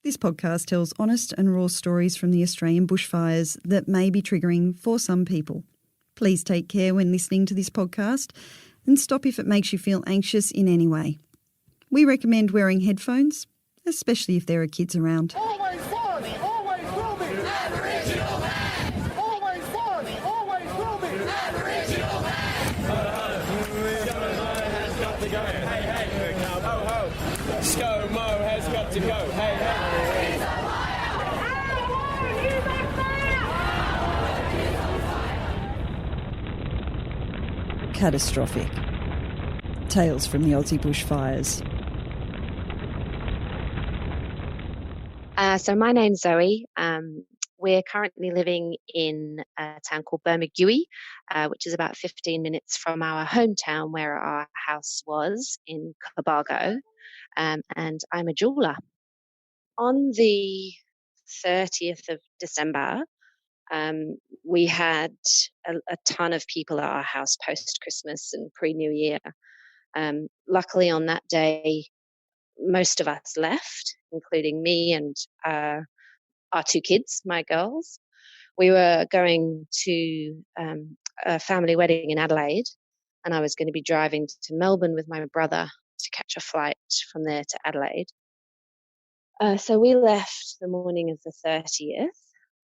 This podcast tells honest and raw stories from the Australian bushfires that may be triggering for some people. Please take care when listening to this podcast and stop if it makes you feel anxious in any way. We recommend wearing headphones, especially if there are kids around. Always was, always will be. Aboriginal man. Always was, always will be. Aboriginal man. ScoMo has got to go. Hey, hey. Ho, ho. ScoMo has got to go. Hey, hey. Catastrophic. Tales from the Aussie bushfires. So my name's Zoe. We're currently living in a town called Bermagui, which is about 15 minutes from our hometown where our house was in Cobargo, and I'm a jeweler. On the 30th of December, we had a ton of people at our house post-Christmas and pre-New Year. Luckily on that day, most of us left, including me and our two kids, my girls. We were going to a family wedding in Adelaide, and I was going to be driving to Melbourne with my brother to catch a flight from there to Adelaide. So we left the morning of the 30th,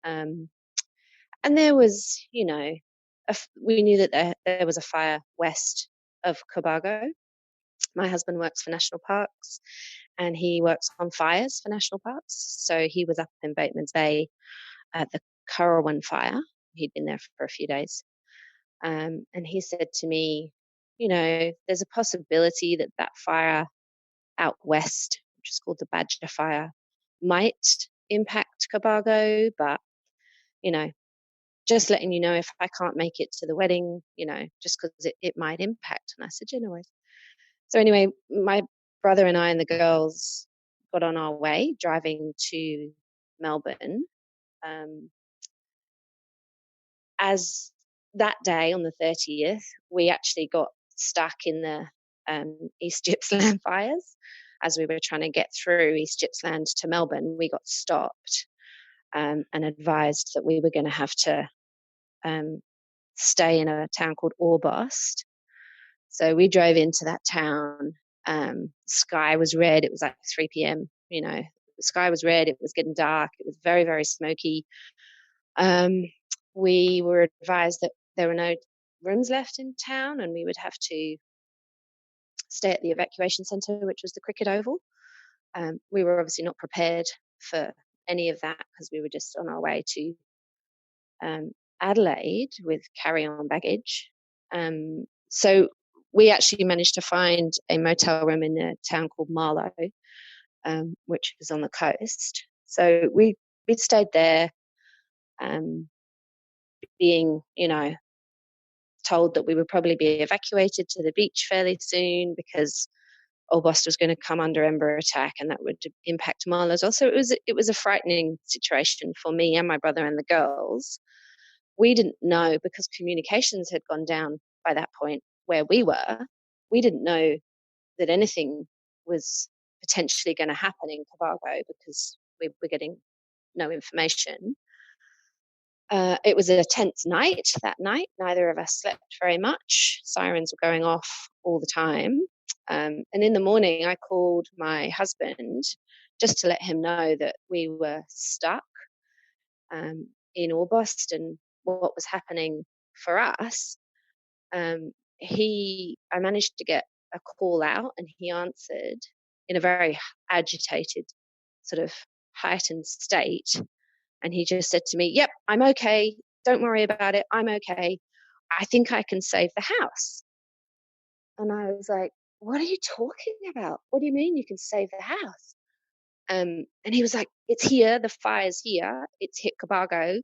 and there was, we knew that there was a fire west of Cobargo. My husband works for National Parks and he works on fires for National Parks. So he was up in Bateman's Bay at the Currowan fire. He'd been there for a few days. And he said to me, there's a possibility that fire out west, which is called the Badger fire, might impact Cobargo, but, just letting you know if I can't make it to the wedding, just because it might impact. And I said, no worries. So anyway, my brother and I and the girls got on our way driving to Melbourne. As that day on the 30th, we actually got stuck in the East Gippsland fires. As we were trying to get through East Gippsland to Melbourne, we got stopped and advised that we were going to have to stay in a town called Orbost. So we drove into that town. The sky was red. It was like 3 p.m. The sky was red. It was getting dark. It was very, very smoky. We were advised that there were no rooms left in town and we would have to stay at the evacuation centre, which was the cricket oval. We were obviously not prepared for any of that because we were just on our way to Adelaide with carry-on baggage. So we actually managed to find a motel room in a town called Marlow, which is on the coast. So we stayed there, being, told that we would probably be evacuated to the beach fairly soon because Orbost was going to come under Ember attack and that would impact Marlow as well. So it was a frightening situation for me and my brother and the girls. We didn't know because communications had gone down by that point where we were. We didn't know that anything was potentially going to happen in Cobargo because we were getting no information. It was a tense night that night. Neither of us slept very much. Sirens were going off all the time. And in the morning, I called my husband just to let him know that we were stuck in Orbost and what was happening for us. I managed to get a call out and he answered in a very agitated, sort of heightened state. And he just said to me, yep, I'm okay. Don't worry about it. I'm okay. I think I can save the house. And I was like, what are you talking about? What do you mean you can save the house? And he was like, it's here. The fire's here. It's hit Cobargo.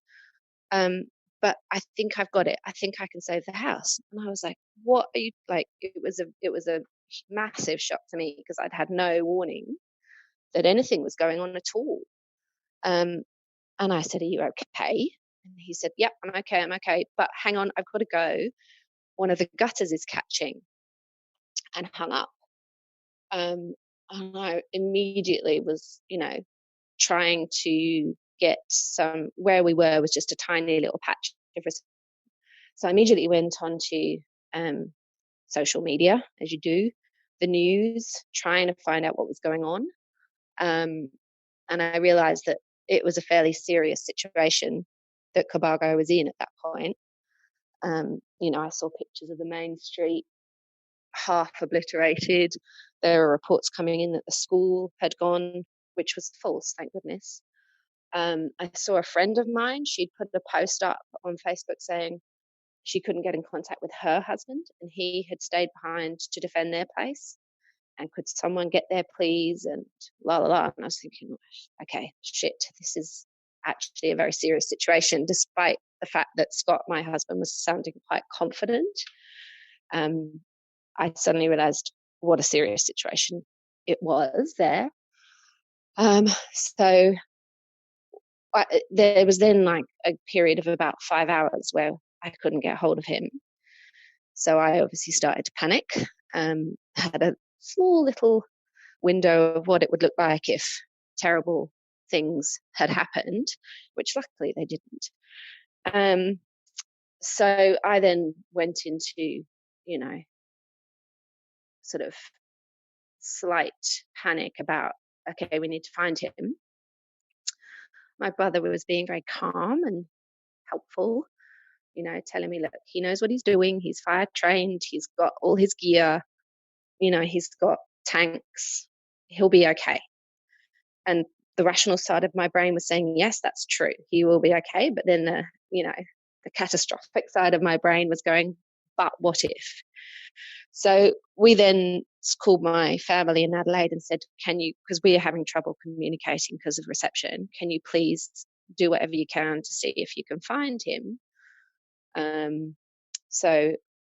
But I think I've got it. I think I can save the house. And I was like, what are you like? It was a massive shock to me because I'd had no warning that anything was going on at all. And I said, are you okay? And he said, yep, I'm okay. But hang on, I've got to go. One of the gutters is catching, and hung up. And I immediately was, trying to get where we were was just a tiny little patch of reception. So I immediately went on to social media, as you do, the news, trying to find out what was going on. And I realized that it was a fairly serious situation that Cobargo was in at that point. I saw pictures of the main street half obliterated. There were reports coming in that the school had gone, which was false, thank goodness. I saw a friend of mine, she'd put a post up on Facebook saying she couldn't get in contact with her husband and he had stayed behind to defend their place. And could someone get there, please? And la la la. And I was thinking, okay, shit, this is actually a very serious situation, despite the fact that Scott, my husband, was sounding quite confident. I suddenly realized what a serious situation it was there. So there was then like a period of about 5 hours where I couldn't get hold of him. So I obviously started to panic. Had a small little window of what it would look like if terrible things had happened, which luckily they didn't. So I then went into, sort of slight panic about, okay, we need to find him. My brother was being very calm and helpful, telling me, look, he knows what he's doing. He's fire trained. He's got all his gear. He's got tanks. He'll be okay. And the rational side of my brain was saying, yes, that's true. He will be okay. But then the catastrophic side of my brain was going, but what if? So we then called my family in Adelaide and said, can you, because we are having trouble communicating because of reception, can you please do whatever you can to see if you can find him? So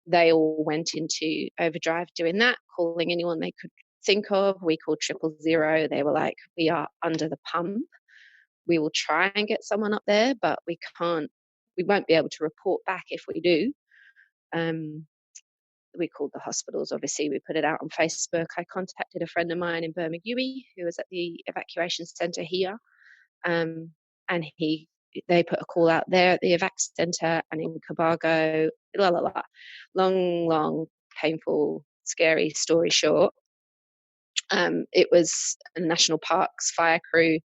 they all went into overdrive doing that, calling anyone they could think of. We called 000. They were like, we are under the pump. We will try and get someone up there, but we won't be able to report back if we do. We called the hospitals, obviously. We put it out on Facebook. I contacted a friend of mine in Bermagui who was at the evacuation centre here. And they put a call out there at the evac centre and in Cobargo, long, painful, scary story short. It was a National Parks fire crew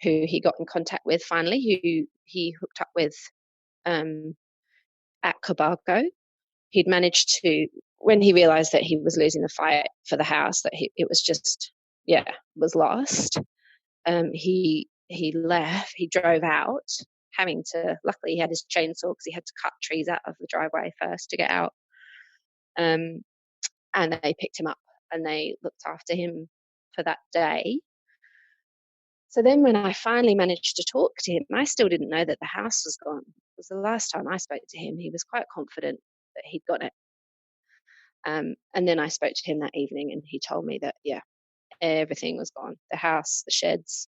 who he got in contact with finally, who he hooked up with at Cobargo. He'd managed to, when he realised that he was losing the fight for the house, that it was just, was lost. He left, he drove out, luckily he had his chainsaw because he had to cut trees out of the driveway first to get out. And they picked him up and they looked after him for that day. So then when I finally managed to talk to him, I still didn't know that the house was gone. It was the last time I spoke to him. He was quite confident that he'd got it. And then I spoke to him that evening and he told me that, everything was gone. The house, the sheds.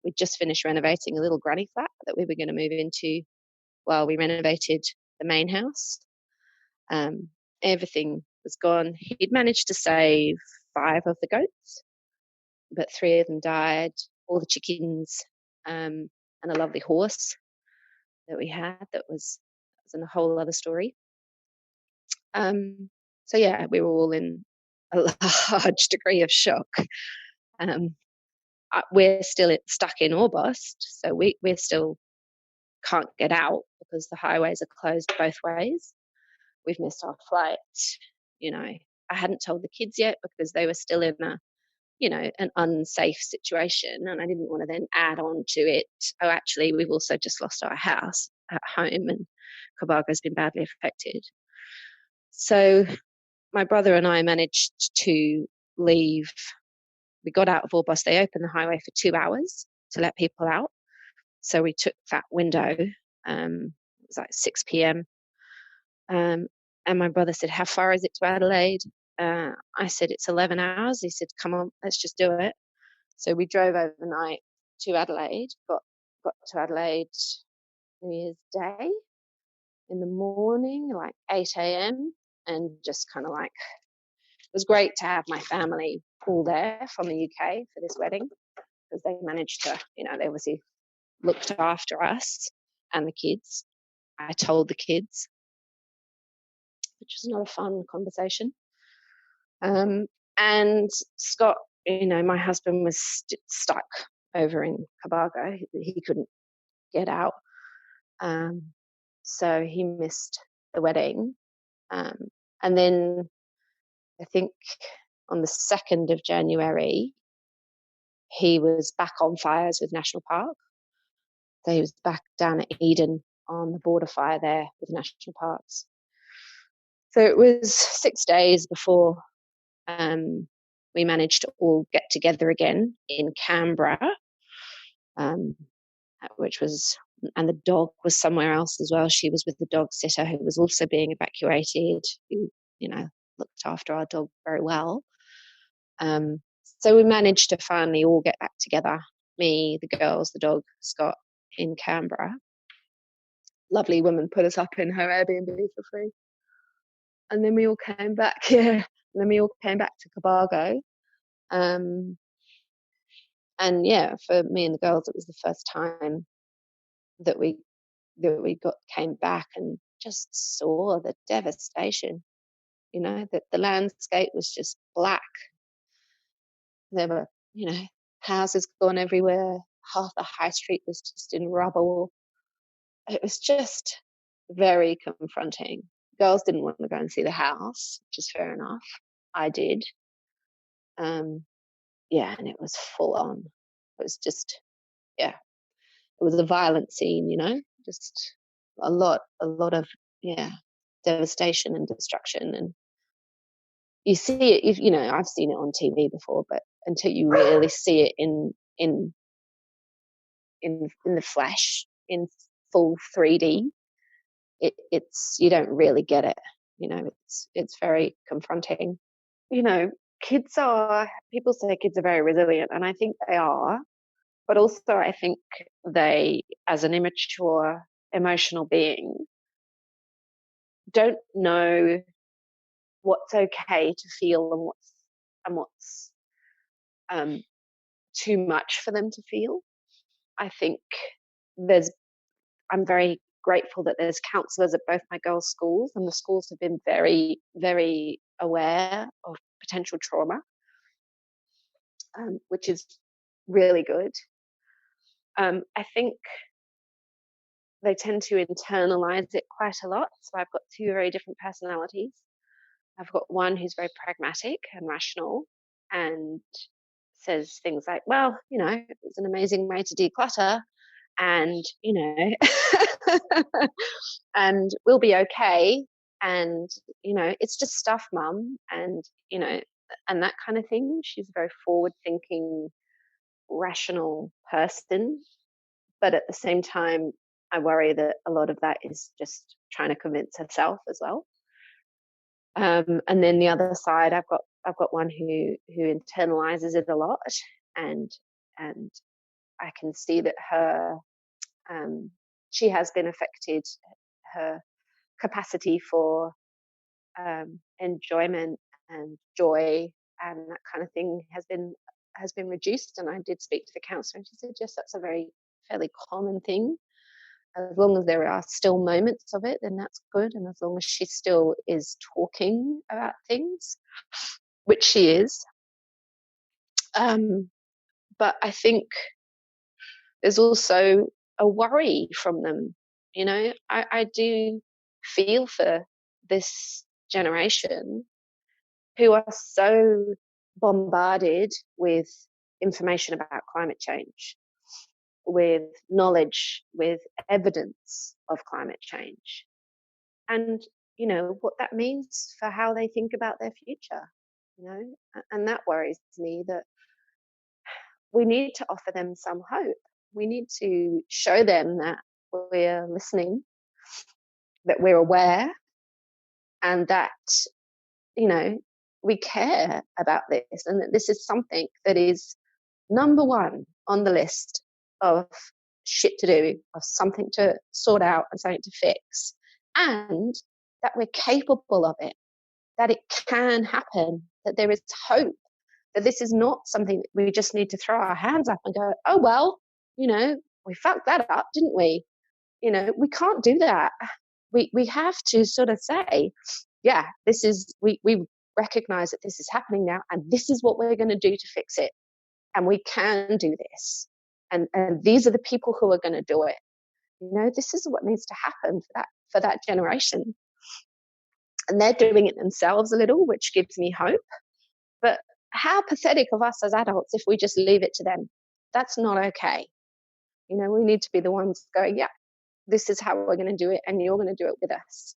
We'd just finished renovating a little granny flat that we were going to move into while we renovated the main house. Everything was gone. He'd managed to save 5 of the goats, but 3 of them died, all the chickens, and a lovely horse that we had that was a whole other story. So we were all in a large degree of shock. We're still stuck in Orbost, so we still can't get out because the highways are closed both ways. We've missed our flight. I hadn't told the kids yet because they were still in an unsafe situation, and I didn't want to then add on to it. Oh, actually, we've also just lost our house at home, and Cobargo's been badly affected. So my brother and I managed to leave. We got out of Orbost. They opened the highway for 2 hours to let people out. So we took that window. It was like 6 p.m. And my brother said, how far is it to Adelaide? I said, it's 11 hours. He said, come on, let's just do it. So we drove overnight to Adelaide, got to Adelaide New Year's Day in the morning, like 8 a.m. And just kind of like, it was great to have my family all there from the UK for this wedding because they managed to, they obviously looked after us and the kids. I told the kids, which was not a fun conversation. And Scott, my husband was stuck over in Cobargo. He couldn't get out. So he missed the wedding. And then I think on the 2nd of January, he was back on fires with National Park. So he was back down at Eden on the border fire there with National Parks. So it was 6 days before we managed to all get together again in Canberra, which was, and the dog was somewhere else as well. She was with the dog sitter who was also being evacuated, who, looked after our dog very well. So we managed to finally all get back together, me, the girls, the dog, Scott, in Canberra. Lovely woman put us up in her Airbnb for free. And then we all came back, and then we all came back to Cobargo. And yeah, for me and the girls, it was the first time that we came back and just saw the devastation. That the landscape was just black. There were, houses gone everywhere. Half the high street was just in rubble. It was just very confronting. Girls didn't want to go and see the house, which is fair enough. I did. And it was full on. It was just, it was a violent scene, just a lot of, devastation and destruction. And you see it, I've seen it on TV before, but until you really see it in the flesh, in full 3D, it's you don't really get it. It's very confronting. People say kids are very resilient, and I think they are, but also I think they, as an immature, emotional being, don't know what's okay to feel and what's too much for them to feel. I think I'm very grateful that there's counsellors at both my girls' schools, and the schools have been very, very aware of potential trauma, which is really good. I think they tend to internalize it quite a lot. So I've got two very different personalities. I've got one who's very pragmatic and rational and says things like, well, it's an amazing way to declutter, and, and we'll be okay. And, it's just stuff, Mum. And, and that kind of thing. She's a very forward-thinking, rational person. But at the same time, I worry that a lot of that is just trying to convince herself as well. And then the other side, I've got one who internalizes it a lot, and I can see that she has been affected. Her capacity for enjoyment and joy and that kind of thing has been reduced. And I did speak to the counsellor, and she said, yes, that's a fairly common thing. As long as there are still moments of it, then that's good. And as long as she still is talking about things, which she is. But I think there's also a worry from them. I do feel for this generation who are so bombarded with information about climate change, with knowledge, with evidence of climate change, and what that means for how they think about their future, and that worries me, that we need to offer them some hope. We need to show them that we're listening, that we're aware, and that we care about this, and that this is something that is number one on the list of shit to do, of something to sort out and something to fix, and that we're capable of it, that it can happen, that there is hope, that this is not something that we just need to throw our hands up and go, oh, well, we fucked that up, didn't we? We can't do that. We have to sort of say, yeah, we recognize that this is happening now, and this is what we're going to do to fix it. And we can do this. And these are the people who are going to do it. This is what needs to happen for that generation. And they're doing it themselves a little, which gives me hope. But how pathetic of us as adults if we just leave it to them. That's not okay. We need to be the ones going, yeah, this is how we're going to do it, and you're going to do it with us.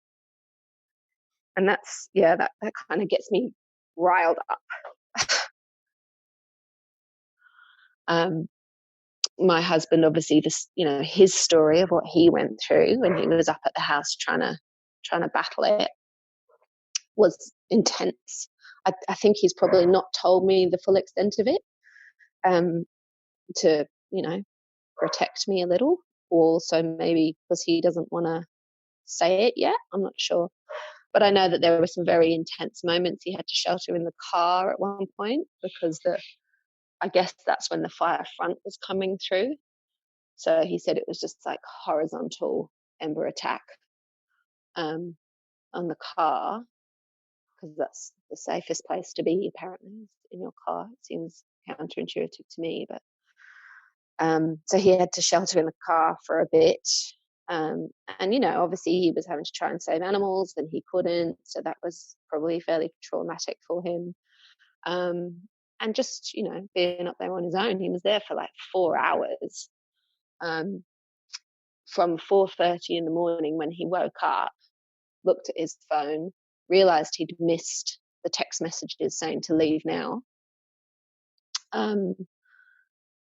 And that's, that kind of gets me riled up. My husband, obviously, his story of what he went through when he was up at the house trying to battle it was intense. I think he's probably not told me the full extent of it, to protect me a little, or so maybe because he doesn't want to say it yet. I'm not sure. But I know that there were some very intense moments. He had to shelter in the car at one point because I guess that's when the fire front was coming through. So he said it was just like horizontal ember attack on the car, because that's the safest place to be, apparently, in your car. It seems counterintuitive to me, but so he had to shelter in the car for a bit. And, obviously he was having to try and save animals and he couldn't. So that was probably fairly traumatic for him. And just, being up there on his own, he was there for like 4 hours. From 4:30 in the morning when he woke up, looked at his phone, realised he'd missed the text messages saying to leave now.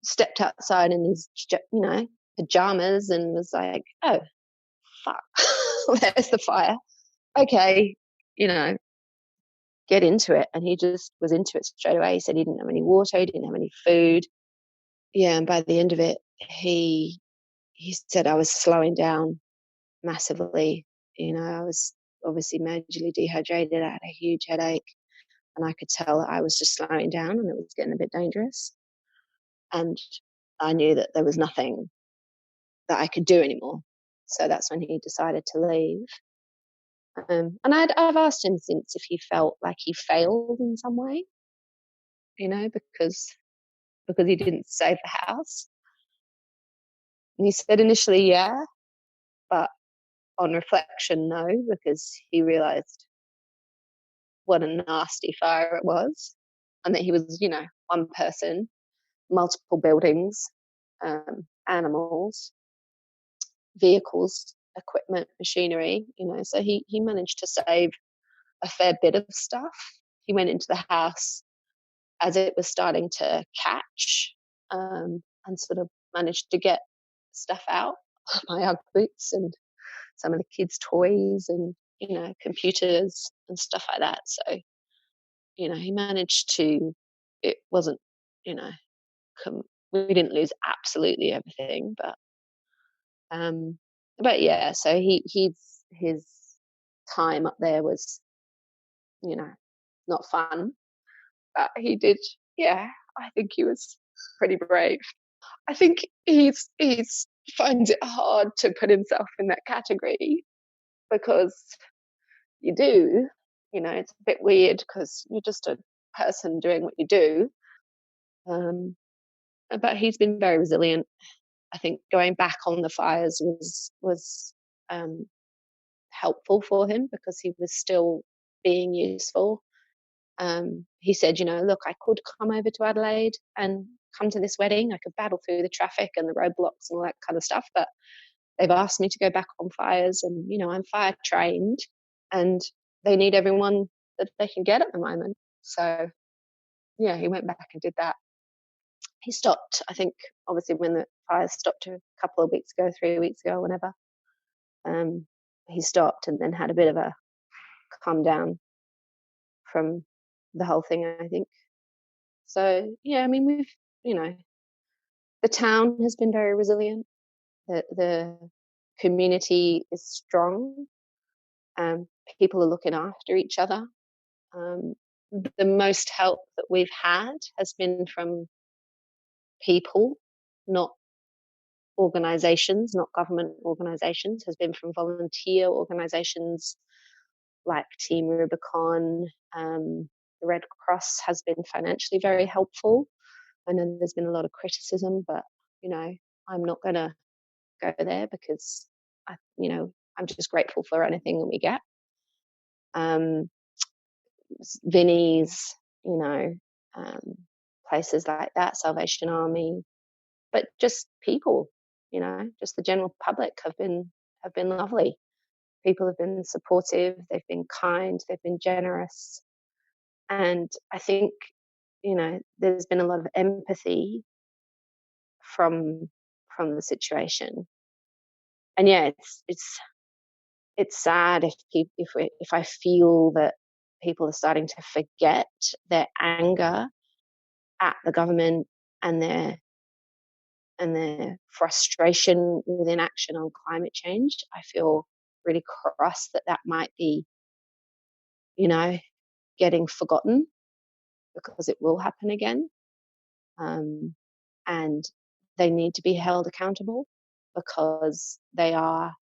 Stepped outside in his, pajamas and was like, oh, fuck, there's the fire. Okay, get into it. And he just was into it straight away. He said he didn't have any water, he didn't have any food. Yeah, and by the end of it, he said I was slowing down massively. I was obviously majorly dehydrated. I had a huge headache, and I could tell that I was just slowing down and it was getting a bit dangerous. And I knew that there was nothing that I could do anymore. So that's when he decided to leave. And I've asked him since if he felt like he failed in some way, because he didn't save the house. And he said initially, yeah, but on reflection, no, because he realised what a nasty fire it was, and that he was, one person, multiple buildings, animals, vehicles, equipment, machinery, so he managed to save a fair bit of stuff. He went into the house as it was starting to catch, and sort of managed to get stuff out, my Ugg boots and some of the kids' toys and, computers and stuff like that. So, he managed to, it wasn't, we didn't lose absolutely everything, but yeah, so his time up there was, not fun, but he did, yeah, I think he was pretty brave. I think he's finds it hard to put himself in that category, because you do, it's a bit weird because you're just a person doing what you do. But he's been very resilient. I think going back on the fires was helpful for him because he was still being useful. He said, look, I could come over to Adelaide and come to this wedding. I could battle through the traffic and the roadblocks and all that kind of stuff, but they've asked me to go back on fires, and I'm fire trained, and they need everyone that they can get at the moment. So yeah, he went back and did that. He stopped, I think, obviously when the fires stopped a couple of weeks ago, 3 weeks ago, whenever. He stopped and then had a bit of a calm down from the whole thing, I think. So yeah, I mean, we've, the town has been very resilient. The community is strong. People are looking after each other. the most help that we've had has been from people, not organizations, not government organizations, has been from volunteer organizations like Team Rubicon. The Red Cross has been financially very helpful. I know there's been a lot of criticism, but, you know, I'm not going to go there because, I'm just grateful for anything that we get. Vinnie's, places like that, Salvation Army, but just people, just the general public have been lovely. People have been supportive, they've been kind, they've been generous. And I think, there's been a lot of empathy from the situation. And yeah, it's sad if I feel that people are starting to forget their anger at the government and their frustration with inaction on climate change. I feel really cross that might be, getting forgotten, because it will happen again. And they need to be held accountable because they are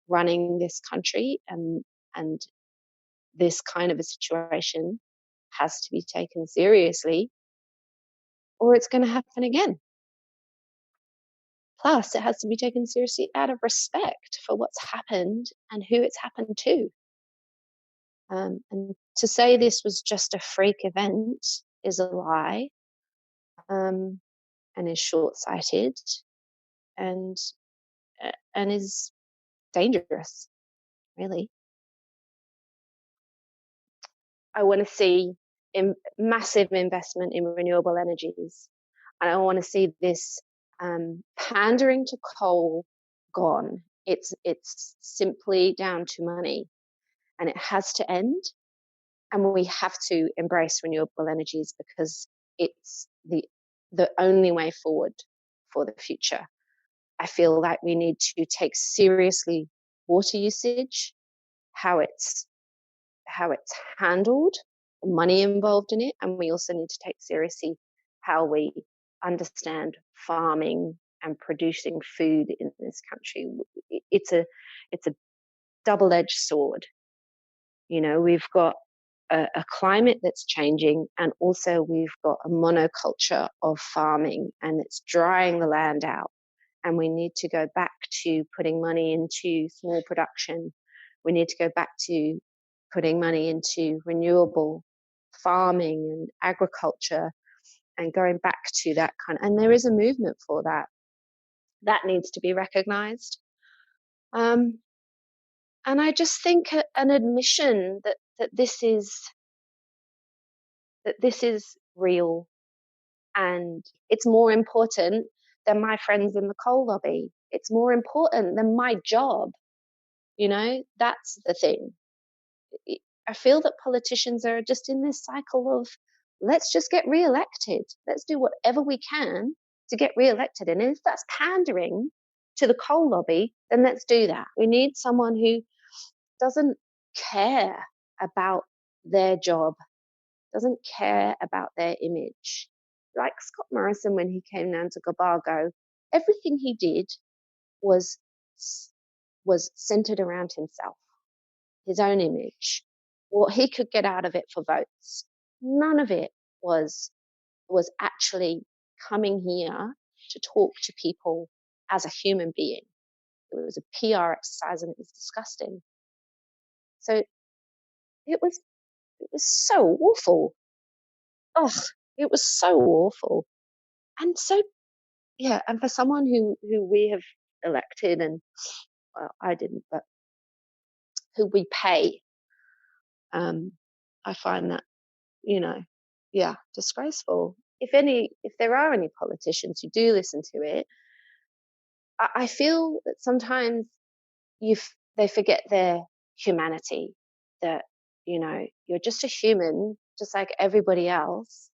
running this country, and this kind of a situation has to be taken seriously or it's going to happen again. Plus, it has to be taken seriously out of respect for what's happened and who it's happened to. And to say this was just a freak event is a lie, and is short-sighted, and is dangerous, really. I want to see massive investment in renewable energies, and I want to see this pandering to coal gone. It's simply down to money, and it has to end. And we have to embrace renewable energies because it's the only way forward for the future. I feel like we need to take seriously water usage, how it's handled, the money involved in it, and we also need to take seriously how we understand farming and producing food in this country. It's a double-edged sword. We've got a climate that's changing, and also we've got a monoculture of farming, and it's drying the land out. And we need to go back to putting money into small production. We need to go back to putting money into renewable farming and agriculture, and going back to that and there is a movement for that. That needs to be recognized. And I just think an admission that this is real, and it's more important than my friends in the coal lobby. It's more important than my job. That's the thing. I feel that politicians are just in this cycle of, let's just get re-elected. Let's do whatever we can to get re-elected. And if that's pandering to the coal lobby, then let's do that. We need someone who doesn't care about their job, doesn't care about their image. Like Scott Morrison, when he came down to Cobargo, everything he did was centered around himself, his own image, what he could get out of it for votes. None of it was actually coming here to talk to people as a human being. It was a PR exercise, and it was disgusting. So it was so awful. Oh, it was so awful. And so, yeah, and for someone who we have elected, and well, I didn't, but who we pay, I find that, disgraceful. If there are any politicians who do listen to it, I feel that sometimes they forget their humanity, that, you're just a human, just like everybody else.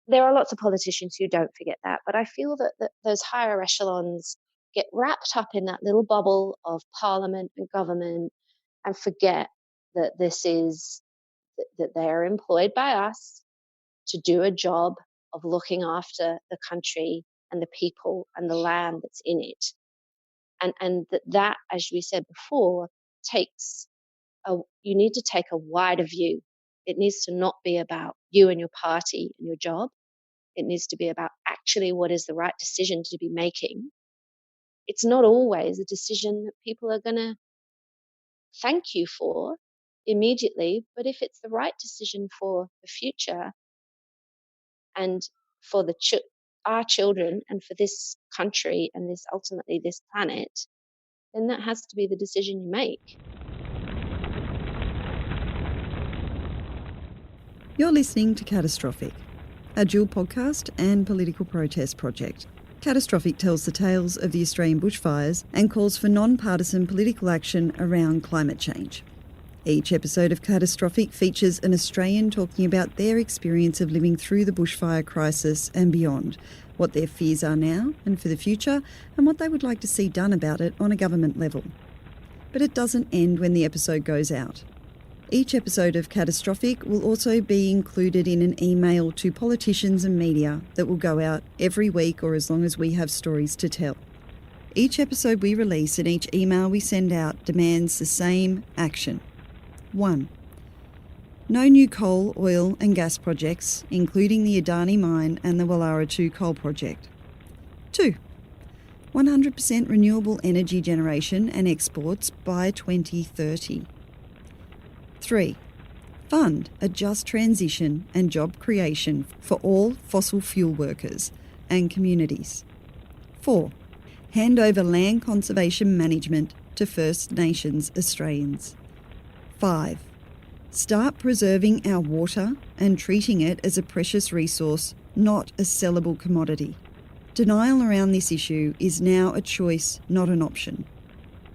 There are lots of politicians who don't forget that, but I feel that those higher echelons get wrapped up in that little bubble of parliament and government and forget that this is that they are employed by us to do a job of looking after the country and the people and the land that's in it. And that, as we said before, you need to take a wider view. It needs to not be about you and your party and your job. It needs to be about actually what is the right decision to be making. It's not always a decision that people are going to thank you for immediately, but if it's the right decision for the future and for our children and for this country and ultimately this planet, then that has to be the decision you make. You're listening to Catastrophic, a dual podcast and political protest project. Catastrophic tells the tales of the Australian bushfires and calls for non-partisan political action around climate change. Each episode of Catastrophic features an Australian talking about their experience of living through the bushfire crisis and beyond, what their fears are now and for the future, and what they would like to see done about it on a government level. But it doesn't end when the episode goes out. Each episode of Catastrophic will also be included in an email to politicians and media that will go out every week or as long as we have stories to tell. Each episode we release and each email we send out demands the same action. 1. No new coal, oil and gas projects, including the Adani mine and the Wallara 2 coal project. 2. 100% renewable energy generation and exports by 2030. 3. Fund a just transition and job creation for all fossil fuel workers and communities. 4. Hand over land conservation management to First Nations Australians. 5. Start preserving our water and treating it as a precious resource, not a sellable commodity. Denial around this issue is now a choice, not an option.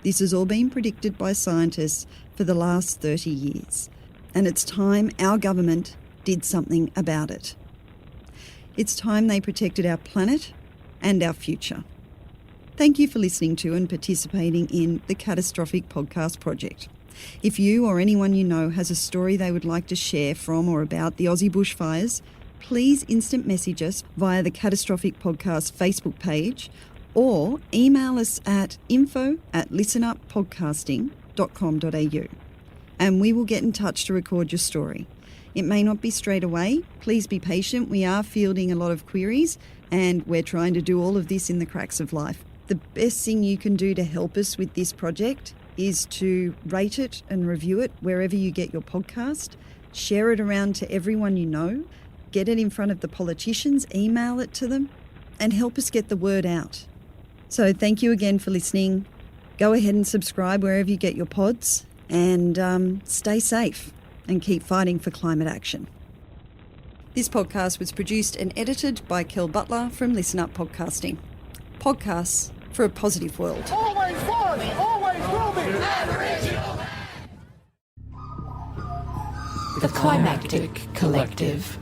This has all been predicted by scientists for the last 30 years, and it's time our government did something about it. It's time they protected our planet and our future. Thank you for listening to and participating in the Catastrophic Podcast Project. If you or anyone you know has a story they would like to share from or about the Aussie bushfires, please instant message us via the Catastrophic Podcast Facebook page or email us at info@listenuppodcasting.com.au and we will get in touch to record your story. It may not be straight away. Please be patient. We are fielding a lot of queries and we're trying to do all of this in the cracks of life. The best thing you can do to help us with this project is to rate it and review it wherever you get your podcast. Share it around to everyone you know. Get it in front of the politicians, email it to them, and help us get the word out. So thank you again for listening. Go ahead and subscribe wherever you get your pods and stay safe and keep fighting for climate action. This podcast was produced and edited by Kel Butler from Listen Up Podcasting. Podcasts for a positive world. Always was, always will be. Aboriginal man. The Climactic Collective.